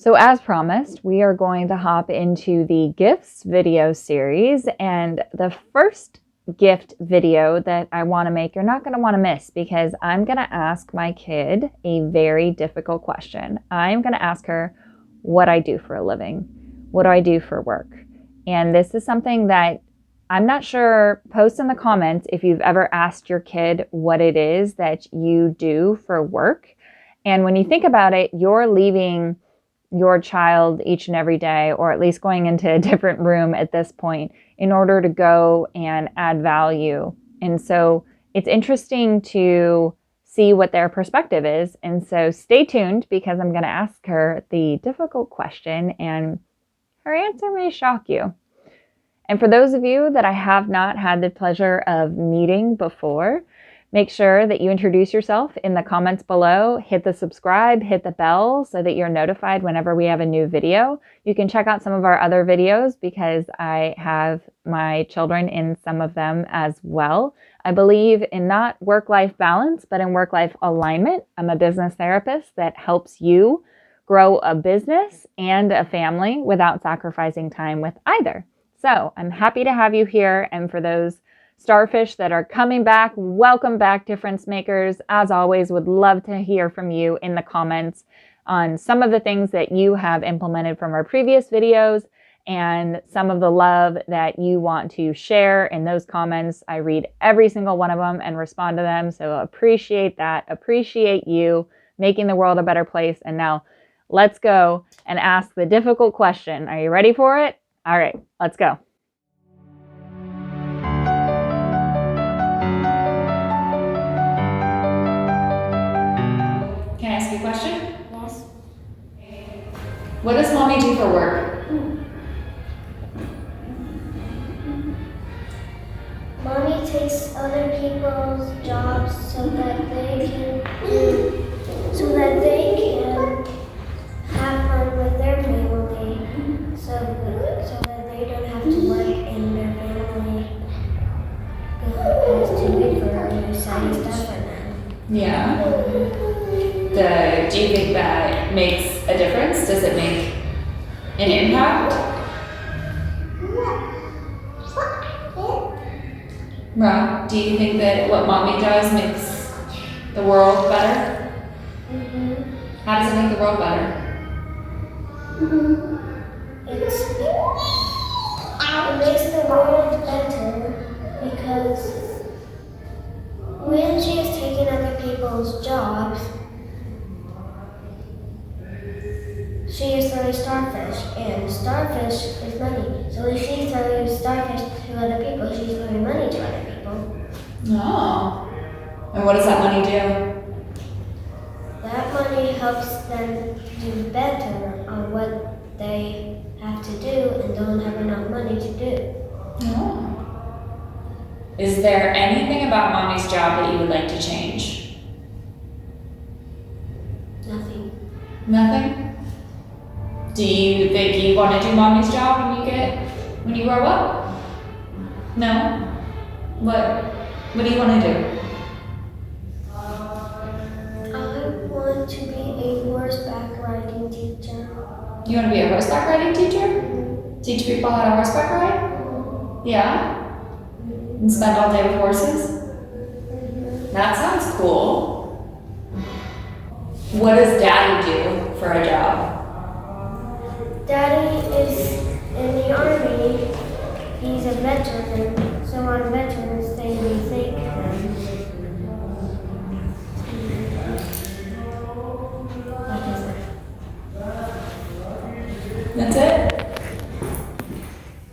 So as promised, we are going to hop into the gifts video series, and the first gift video that I want to make, you're not going to want to miss, because I'm going to ask my kid a very difficult question. I'm going to ask her what I do for a living. What do I do for work? And this is something that I'm not sure, post in the comments if you've ever asked your kid what it is that you do for work. And when you think about it, you're leaving your child each and every day, or at least going into a different room at this point, in order to go and add value. And so it's interesting to see what their perspective is. And so stay tuned, because I'm going to ask her the difficult question and her answer may shock you. And for those of you that I have not had the pleasure of meeting before, make sure that you introduce yourself in the comments below. Hit the subscribe, hit the bell so that you're notified whenever we have a new video. You can check out some of our other videos, because I have my children in some of them as well. I believe in not work-life balance, but in work-life alignment. I'm a business therapist that helps you grow a business and a family without sacrificing time with either. So I'm happy to have you here. And for those starfish that are coming back, welcome back, difference makers. As always, would love to hear from you in the comments on some of the things that you have implemented from our previous videos and some of the love that you want to share in those comments. I read every single one of them and respond to them. So appreciate that. Appreciate you making the world a better place. And now let's go and ask the difficult question. Are you ready for it? All right, let's go. Can I ask you a question? Yes. What does mommy do for work? Mommy takes other people's jobs so that they can have fun with their family, so that they don't have to work and their family has to wait for exciting stuff for them. Yeah. Do you think that makes a difference? Does it make an impact? Rob, do you think that what mommy does makes the world better? Mm-hmm. How does it make the world better? It makes the world better because when she is taking other people's jobs, she is throwing starfish, and starfish is money. So if she's throwing starfish to other people, she's throwing money to other people. Oh. And what does that money do? That money helps them do better on what they have to do and don't have enough money to do. Oh. Is there anything about mommy's job that you would like to change? Nothing. Nothing? Do you think you want to do mommy's job when you grow up? No? What do you want to do? I want to be a horseback riding teacher. You want to be a horseback riding teacher? Teach people how to horseback ride? Yeah? And spend all day with horses? That sounds cool. What does Daddy do for a job? Daddy is in the army. He's a veteran, so on Veterans Day we thank him. That's it?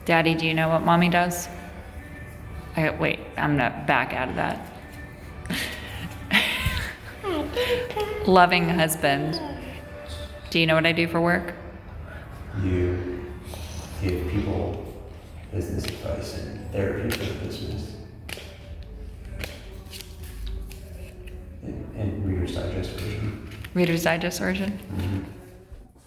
Daddy, do you know what mommy does? Wait, I'm gonna back out of that. Loving husband. Do you know what I do for work? You give people business advice and therapy for the business. And Reader's Digest version. Reader's Digest version? Mm-hmm.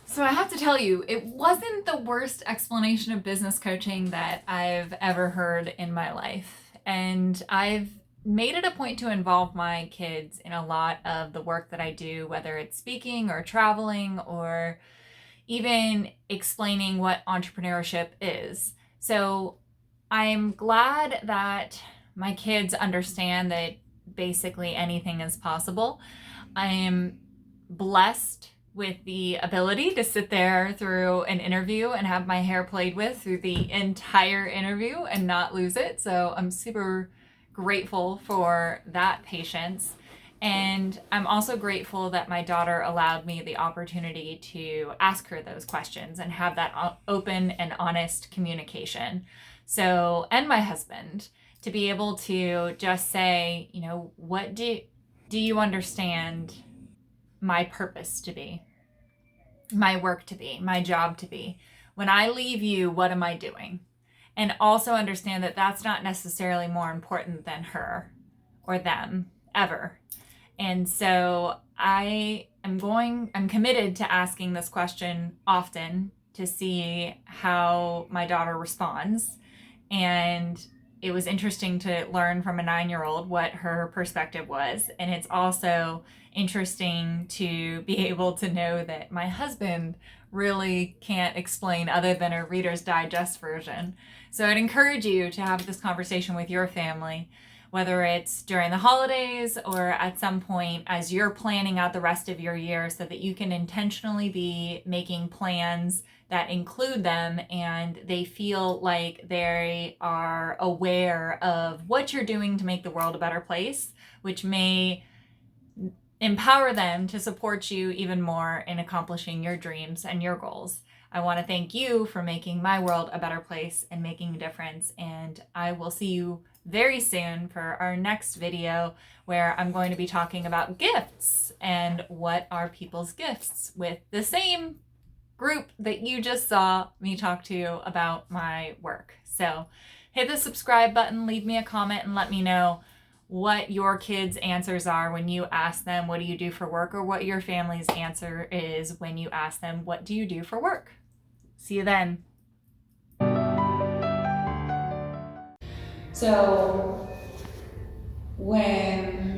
So I have to tell you, it wasn't the worst explanation of business coaching that I've ever heard in my life. And I've made it a point to involve my kids in a lot of the work that I do, whether it's speaking or traveling or even explaining what entrepreneurship is. So I'm glad that my kids understand that basically anything is possible. I am blessed with the ability to sit there through an interview and have my hair played with through the entire interview and not lose it. So I'm super grateful for that patience. And I'm also grateful that my daughter allowed me the opportunity to ask her those questions and have that open and honest communication. So, and my husband, to be able to just say, you know, what do you understand my purpose to be, my work to be, my job to be? When I leave you, what am I doing? And also understand that that's not necessarily more important than her or them ever. And so I'm committed to asking this question often to see how my daughter responds. And it was interesting to learn from a 9-year-old what her perspective was. And it's also interesting to be able to know that my husband really can't explain other than a Reader's Digest version. So I'd encourage you to have this conversation with your family, whether it's during the holidays or at some point as you're planning out the rest of your year, so that you can intentionally be making plans that include them and they feel like they are aware of what you're doing to make the world a better place, which may empower them to support you even more in accomplishing your dreams and your goals. I want to thank you for making my world a better place and making a difference. And I will see you very soon for our next video, where I'm going to be talking about gifts and what are people's gifts, with the same group that you just saw me talk to about my work. So hit the subscribe button, leave me a comment, and let me know what your kids' answers are when you ask them, what do you do for work? Or what your family's answer is when you ask them, what do you do for work? See you then. So when